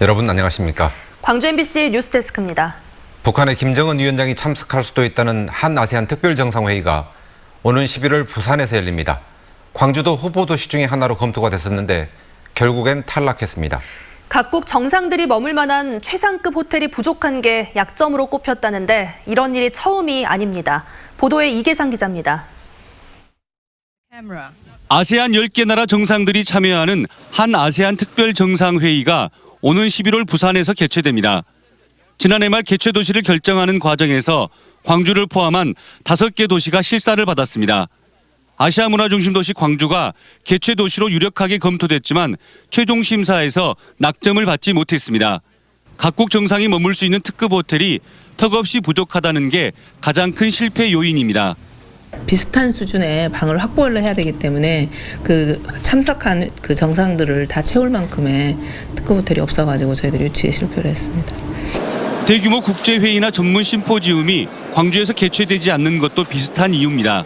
여러분 안녕하십니까? 광주 MBC 뉴스데스크입니다. 북한의 김정은 위원장이 참석할 수도 있다는 한아세안 특별정상회의가 오는 11월 부산에서 열립니다. 광주도 후보 도시 중에 하나로 검토가 됐었는데 결국엔 탈락했습니다. 각국 정상들이 머물 만한 최상급 호텔이 부족한 게 약점으로 꼽혔다는데 이런 일이 처음이 아닙니다. 보도에 이계상 기자입니다. 아세안 10개 나라 정상들이 참여하는 한아세안 특별정상회의가 오는 11월 부산에서 개최됩니다. 지난해 말 개최 도시를 결정하는 과정에서 광주를 포함한 5개 도시가 실사를 받았습니다. 아시아 문화 중심 도시 광주가 개최 도시로 유력하게 검토됐지만 최종 심사에서 낙점을 받지 못했습니다. 각국 정상이 머물 수 있는 특급 호텔이 턱없이 부족하다는 게 가장 큰 실패 요인입니다. 비슷한 수준의 방을 확보를 해야 되기 때문에 그 참석한 그 정상들을 다 채울 만큼의 특급 호텔이 없어가지고 저희들이 유치에 실패를 했습니다. 대규모 국제회의나 전문 심포지움이 광주에서 개최되지 않는 것도 비슷한 이유입니다.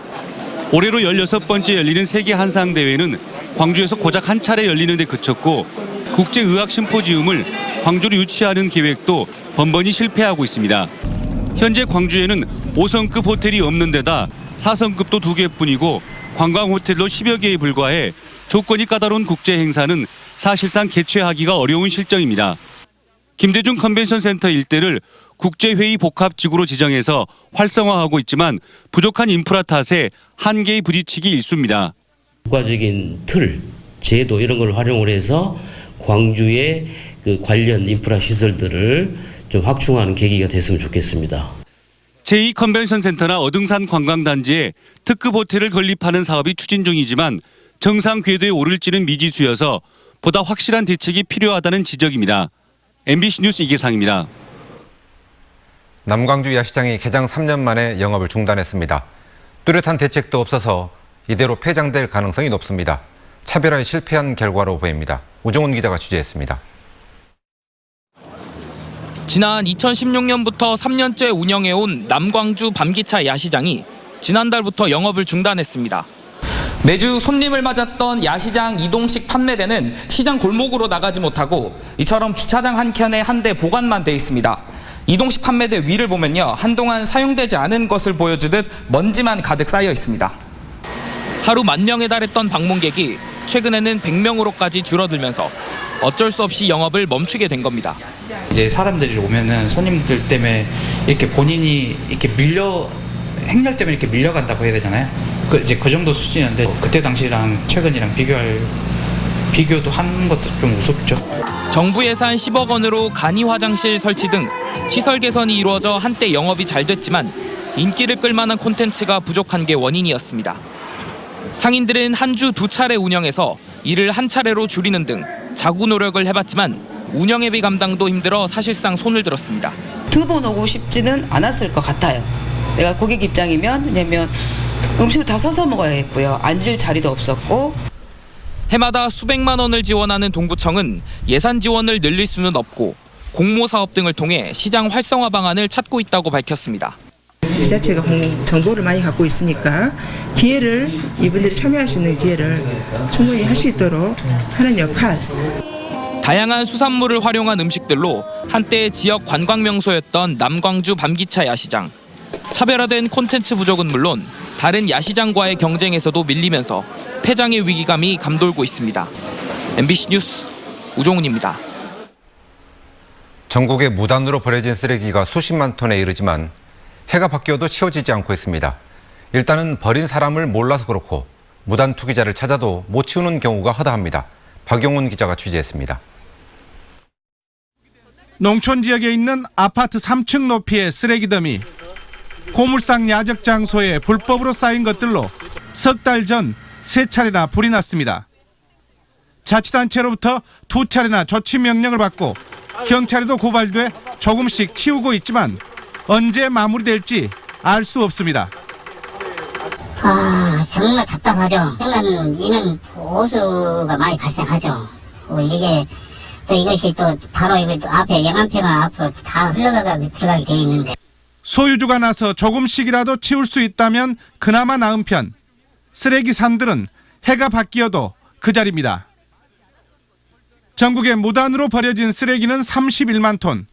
올해로 16번째 열리는 세계 한상대회는 광주에서 고작 한 차례 열리는 데 그쳤고 국제의학 심포지움을 광주로 유치하는 계획도 번번이 실패하고 있습니다. 현재 광주에는 5성급 호텔이 없는 데다 4성급도 2개뿐이고 관광 호텔도 10여 개에 불과해 조건이 까다로운 국제 행사는 사실상 개최하기가 어려운 실정입니다. 김대중 컨벤션 센터 일대를 국제회의 복합지구로 지정해서 활성화하고 있지만 부족한 인프라 탓에 한계에 부딪히기 일쑤입니다. 국가적인 틀, 제도 이런 걸 활용을 해서 광주의 그 관련 인프라 시설들을 좀 확충하는 계기가 됐으면 좋겠습니다. 제2컨벤션 센터나 어등산 관광단지에 특급 호텔을 건립하는 사업이 추진 중이지만 정상 궤도에 오를지는 미지수여서 보다 확실한 대책이 필요하다는 지적입니다. MBC 뉴스 이계상입니다. 남광주 야시장이 개장 3년 만에 영업을 중단했습니다. 뚜렷한 대책도 없어서 이대로 폐장될 가능성이 높습니다. 차별화에 실패한 결과로 보입니다. 우정훈 기자가 취재했습니다. 지난 2016년부터 3년째 운영해온 남광주 밤기차 야시장이 지난달부터 영업을 중단했습니다. 매주 손님을 맞았던 야시장 이동식 판매대는 시장 골목으로 나가지 못하고 이처럼 주차장 한켠에 한 대 보관만 돼 있습니다. 이동식 판매대 위를 보면요, 한동안 사용되지 않은 것을 보여주듯 먼지만 가득 쌓여 있습니다. 하루 10,000명에 달했던 방문객이 최근에는 100명으로까지 줄어들면서 어쩔 수 없이 영업을 멈추게 된 겁니다. 이제 사람들이 오면은 손님들 때문에 이렇게 본인이 이렇게 행렬 때문에 이렇게 밀려간다고 해야 되잖아요. 그 정도 수준인데 그때 당시랑 최근이랑 비교도 하는 것도 좀 우습죠. 정부 예산 10억 원으로 간이 화장실 설치 등 시설 개선이 이루어져 한때 영업이 잘 됐지만 인기를 끌 만한 콘텐츠가 부족한 게 원인이었습니다. 상인들은 한 주 2차례 운영해서 일을 한 차례로 줄이는 등 자구 노력을 해봤지만 운영회비 감당도 힘들어 사실상 손을 들었습니다. 2번 오고 싶지는 않았을 것 같아요. 내가 고객 입장이면, 왜냐면 음식을 다 서서 먹어야겠고요. 앉을 자리도 없었고. 해마다 수백만 원을 지원하는 동구청은 예산 지원을 늘릴 수는 없고 공모 사업 등을 통해 시장 활성화 방안을 찾고 있다고 밝혔습니다. 지자체가 정보를 많이 갖고 있으니까 기회를, 이분들이 참여할 수 있는 기회를 충분히 할 수 있도록 하는 역할. 다양한 수산물을 활용한 음식들로 한때 지역 관광 명소였던 남광주 밤기차 야시장. 차별화된 콘텐츠 부족은 물론 다른 야시장과의 경쟁에서도 밀리면서 폐장의 위기감이 감돌고 있습니다. MBC 뉴스 우종훈입니다. 전국에 무단으로 버려진 쓰레기가 수십만 톤에 이르지만 해가 바뀌어도 치워지지 않고 있습니다. 일단은 버린 사람을 몰라서 그렇고 무단 투기자를 찾아도 못 치우는 경우가 허다합니다. 박용훈 기자가 취재했습니다. 농촌 지역에 있는 아파트 3층 높이의 쓰레기 더미. 고물상 야적 장소에 불법으로 쌓인 것들로 석 달 전 3차례나 불이 났습니다. 자치단체로부터 2차례나 조치 명령을 받고 경찰에도 고발돼 조금씩 치우고 있지만 언제 마무리될지 알 수 없습니다. 정말 답답하죠. 그러면 이는 호수가 많이 발생하죠. 이것이 또 바로 이거 앞에 영암평을 앞으로 다 들어가게 돼 있는데. 소유주가 나서 조금씩이라도 치울 수 있다면 그나마 나은 편. 쓰레기 산들은 해가 바뀌어도 그 자리입니다. 전국에 무단으로 버려진 쓰레기는 31만 톤.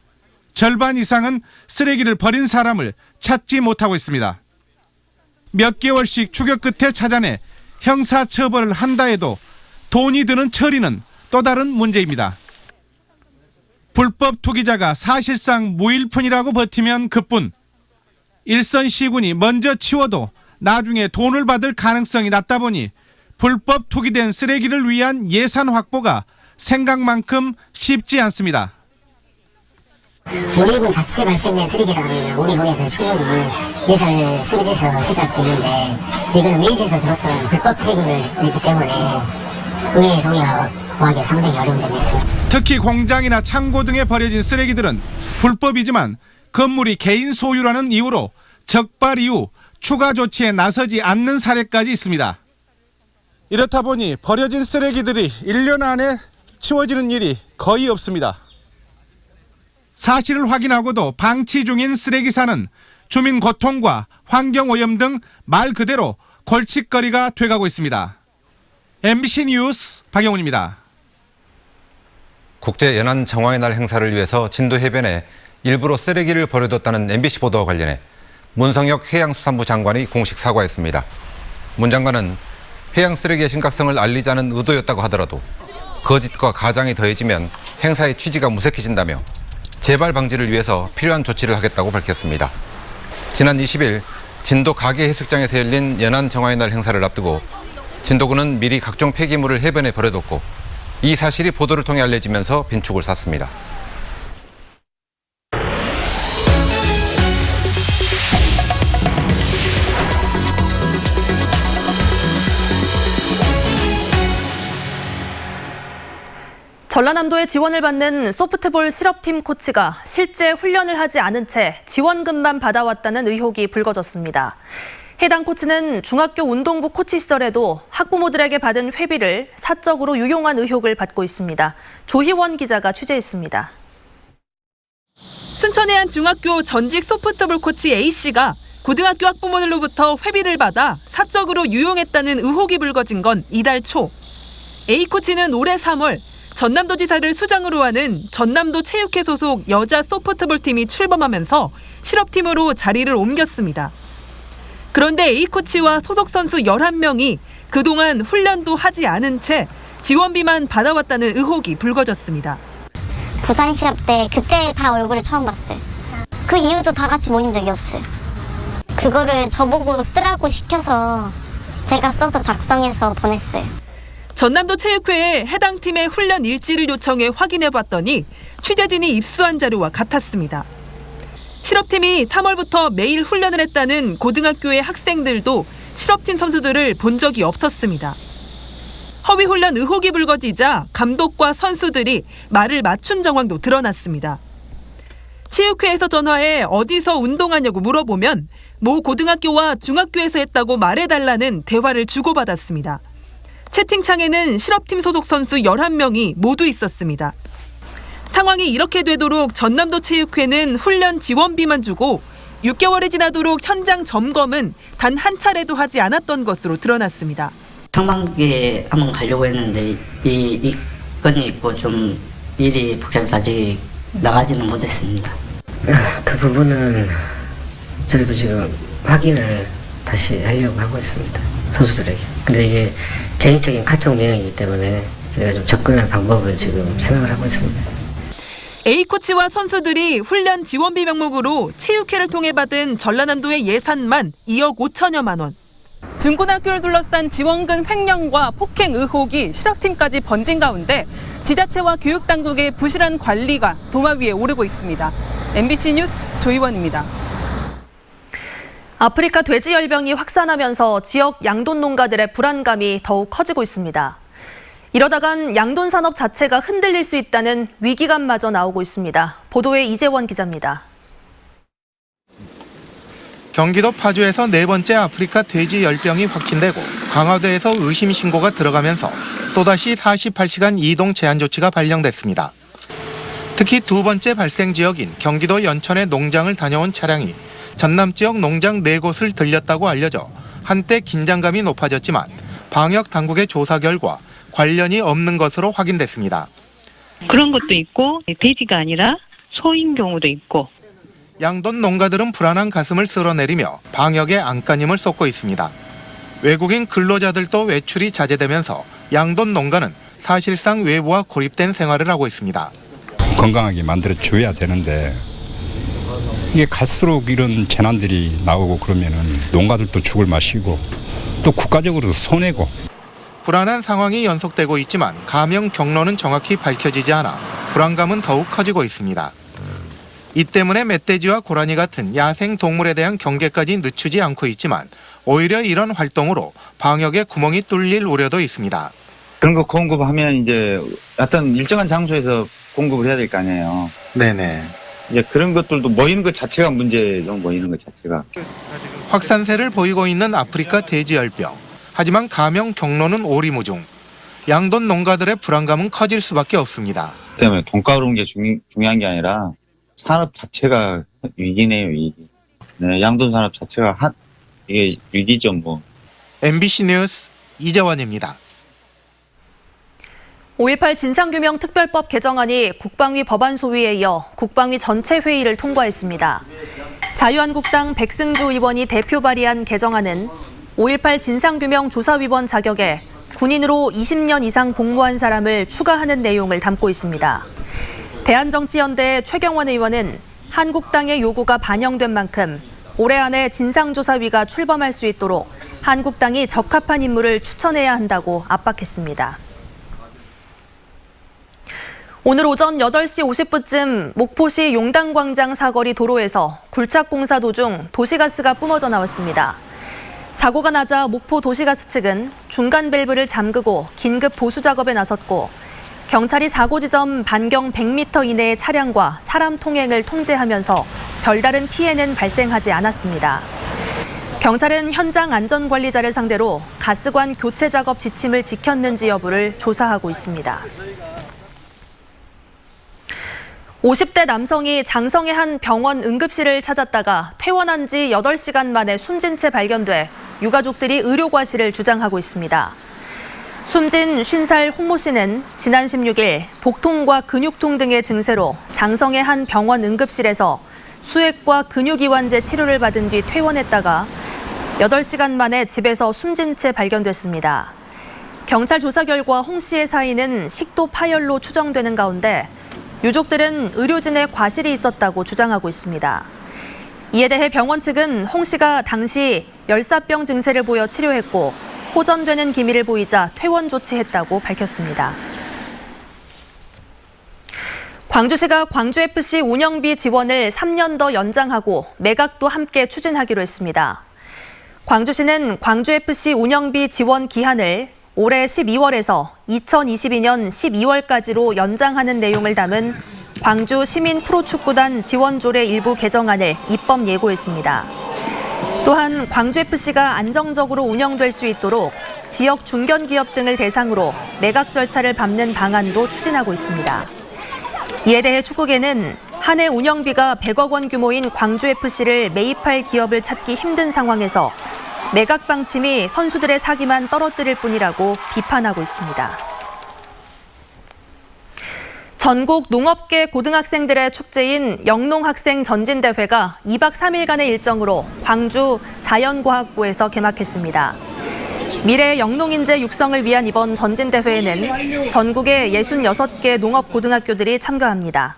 절반 이상은 쓰레기를 버린 사람을 찾지 못하고 있습니다. 몇 개월씩 추격 끝에 찾아내 형사 처벌을 한다 해도 돈이 드는 처리는 또 다른 문제입니다. 불법 투기자가 사실상 무일푼이라고 버티면 그뿐. 일선 시군이 먼저 치워도 나중에 돈을 받을 가능성이 낮다 보니 불법 투기된 쓰레기를 위한 예산 확보가 생각만큼 쉽지 않습니다. 우리군 자체 발생된 쓰레기라면 우리군에서 충분히 예산을 수립해서 체크할 수 있는데 이건 외지에서 들었던 불법 폐기물이기 때문에 의회의 동의가 구하기 상당히 어려운 점이 있습니다. 특히 공장이나 창고 등에 버려진 쓰레기들은 불법이지만 건물이 개인 소유라는 이유로 적발 이후 추가 조치에 나서지 않는 사례까지 있습니다. 이렇다 보니 버려진 쓰레기들이 1년 안에 치워지는 일이 거의 없습니다. 사실을 확인하고도 방치 중인 쓰레기산은 주민 고통과 환경오염 등 말 그대로 골칫거리가 돼가고 있습니다. MBC 뉴스 박영훈입니다. 국제 연안 정화의 날 행사를 위해서 진도 해변에 일부러 쓰레기를 버려뒀다는 MBC 보도와 관련해 문성혁 해양수산부 장관이 공식 사과했습니다. 문 장관은 해양 쓰레기의 심각성을 알리자는 의도였다고 하더라도 거짓과 가장이 더해지면 행사의 취지가 무색해진다며 재발 방지를 위해서 필요한 조치를 하겠다고 밝혔습니다. 지난 20일 진도 가계해수욕장에서 열린 연안 정화의 날 행사를 앞두고 진도군은 미리 각종 폐기물을 해변에 버려뒀고 이 사실이 보도를 통해 알려지면서 빈축을 샀습니다. 전라남도의 지원을 받는 소프트볼 실업팀 코치가 실제 훈련을 하지 않은 채 지원금만 받아왔다는 의혹이 불거졌습니다. 해당 코치는 중학교 운동부 코치 시절에도 학부모들에게 받은 회비를 사적으로 유용한 의혹을 받고 있습니다. 조희원 기자가 취재했습니다. 순천의 한 중학교 전직 소프트볼 코치 A씨가 고등학교 학부모들로부터 회비를 받아 사적으로 유용했다는 의혹이 불거진 건 이달 초. A 코치는 올해 3월 전남도지사를 수장으로 하는 전남도 체육회 소속 여자 소프트볼 팀이 출범하면서 실업팀으로 자리를 옮겼습니다. 그런데 A코치와 소속 선수 11명이 그동안 훈련도 하지 않은 채 지원비만 받아왔다는 의혹이 불거졌습니다. 부산 시합 때 그때 다 얼굴을 처음 봤어요. 그 이후도 다 같이 모인 적이 없어요. 그거를 저보고 쓰라고 시켜서 제가 써서 작성해서 보냈어요. 전남도 체육회에 해당 팀의 훈련 일지를 요청해 확인해봤더니 취재진이 입수한 자료와 같았습니다. 실업팀이 3월부터 매일 훈련을 했다는 고등학교의 학생들도 실업팀 선수들을 본 적이 없었습니다. 허위 훈련 의혹이 불거지자 감독과 선수들이 말을 맞춘 정황도 드러났습니다. 체육회에서 전화해 어디서 운동하냐고 물어보면 모 고등학교와 중학교에서 했다고 말해달라는 대화를 주고받았습니다. 채팅창에는 실업팀 소속 선수 11명이 모두 있었습니다. 상황이 이렇게 되도록 전남도 체육회는 훈련 지원비만 주고 6개월이 지나도록 현장 점검은 단 한 차례도 하지 않았던 것으로 드러났습니다. 상반기에 한번 가려고 했는데 이 건이 있고 좀 일이 복잡해서 아직 나가지는 못했습니다. 그 부분은 저희도 지금 확인을 다시 하려고 하고 있습니다. 선수들에게. 근데 이게 개인적인 카톡 내용이기 때문에 저희가 좀 접근할 방법을 지금 생각을 하고 있습니다. A코치와 선수들이 훈련 지원비 명목으로 체육회를 통해 받은 전라남도의 예산만 2억 5천여만 원. 중고등학교를 둘러싼 지원금 횡령과 폭행 의혹이 실업팀까지 번진 가운데 지자체와 교육당국의 부실한 관리가 도마 위에 오르고 있습니다. MBC 뉴스 조희원입니다. 아프리카 돼지열병이 확산하면서 지역 양돈 농가들의 불안감이 더욱 커지고 있습니다. 이러다간 양돈 산업 자체가 흔들릴 수 있다는 위기감마저 나오고 있습니다. 보도에 이재원 기자입니다. 경기도 파주에서 네 번째 아프리카 돼지 열병이 확진되고 강화도에서 의심 신고가 들어가면서 또다시 48시간 이동 제한 조치가 발령됐습니다. 특히 두 번째 발생 지역인 경기도 연천의 농장을 다녀온 차량이 전남 지역 농장 4곳을 들렸다고 알려져 한때 긴장감이 높아졌지만 방역 당국의 조사 결과 관련이 없는 것으로 확인됐습니다. 그런 것도 있고 돼지가 아니라 소인 경우도 있고. 양돈 농가들은 불안한 가슴을 쓸어내리며 방역에 안간힘을 쏟고 있습니다. 외국인 근로자들도 외출이 자제되면서 양돈 농가는 사실상 외부와 고립된 생활을 하고 있습니다. 건강하게 만들어 줘야 되는데 이게 갈수록 이런 재난들이 나오고 그러면은 농가들도 죽을 맛이고 또 국가적으로도 손해고. 불안한 상황이 연속되고 있지만 감염 경로는 정확히 밝혀지지 않아 불안감은 더욱 커지고 있습니다. 이 때문에 멧돼지와 고라니 같은 야생 동물에 대한 경계까지 늦추지 않고 있지만 오히려 이런 활동으로 방역에 구멍이 뚫릴 우려도 있습니다. 그런 거 공급하면 이제 어떤 일정한 장소에서 공급을 해야 될 거 아니에요. 네네. 이제 그런 것들도 모이는 것 자체가 문제죠. 모이는 것 자체가. 확산세를 보이고 있는 아프리카 돼지열병. 하지만 감염 경로는 오리무중. 양돈 농가들의 불안감은 커질 수밖에 없습니다. 때문에 돈가 오르는 게 중요한 게 아니라 산업 자체가 위기네요. 위기. 네, 양돈 산업 자체가 이게 위기죠. 뭐. MBC 뉴스 이재원입니다. 5.18 진상규명 특별법 개정안이 국방위 법안 소위에 이어 국방위 전체 회의를 통과했습니다. 자유한국당 백승주 의원이 대표 발의한 개정안은 5.18 진상규명 조사위원 자격에 군인으로 20년 이상 복무한 사람을 추가하는 내용을 담고 있습니다. 대한정치연대 최경원 의원은 한국당의 요구가 반영된 만큼 올해 안에 진상조사위가 출범할 수 있도록 한국당이 적합한 인물을 추천해야 한다고 압박했습니다. 오늘 오전 8시 50분쯤 목포시 용당광장 사거리 도로에서 굴착공사 도중 도시가스가 뿜어져 나왔습니다. 사고가 나자 목포 도시가스 측은 중간 밸브를 잠그고 긴급 보수 작업에 나섰고 경찰이 사고 지점 반경 100m 이내의 차량과 사람 통행을 통제하면서 별다른 피해는 발생하지 않았습니다. 경찰은 현장 안전관리자를 상대로 가스관 교체 작업 지침을 지켰는지 여부를 조사하고 있습니다. 50대 남성이 장성의 한 병원 응급실을 찾았다가 퇴원한 지 8시간 만에 숨진 채 발견돼 유가족들이 의료과실을 주장하고 있습니다. 숨진 50살 홍모 씨는 지난 16일 복통과 근육통 등의 증세로 장성의 한 병원 응급실에서 수액과 근육이완제 치료를 받은 뒤 퇴원했다가 8시간 만에 집에서 숨진 채 발견됐습니다. 경찰 조사 결과 홍 씨의 사인은 식도 파열로 추정되는 가운데 유족들은 의료진의 과실이 있었다고 주장하고 있습니다. 이에 대해 병원 측은 홍 씨가 당시 열사병 증세를 보여 치료했고 호전되는 기미를 보이자 퇴원 조치했다고 밝혔습니다. 광주시가 광주FC 운영비 지원을 3년 더 연장하고 매각도 함께 추진하기로 했습니다. 광주시는 광주FC 운영비 지원 기한을 올해 12월에서 2022년 12월까지로 연장하는 내용을 담은 광주 시민 프로축구단 지원조례 일부 개정안을 입법 예고했습니다. 또한 광주FC가 안정적으로 운영될 수 있도록 지역 중견기업 등을 대상으로 매각 절차를 밟는 방안도 추진하고 있습니다. 이에 대해 축구계는 한 해 운영비가 100억 원 규모인 광주FC를 매입할 기업을 찾기 힘든 상황에서 매각 방침이 선수들의 사기만 떨어뜨릴 뿐이라고 비판하고 있습니다. 전국 농업계 고등학생들의 축제인 영농학생 전진대회가 2박 3일간의 일정으로 광주 자연과학부에서 개막했습니다. 미래 영농인재 육성을 위한 이번 전진대회에는 전국의 66개 농업고등학교들이 참가합니다.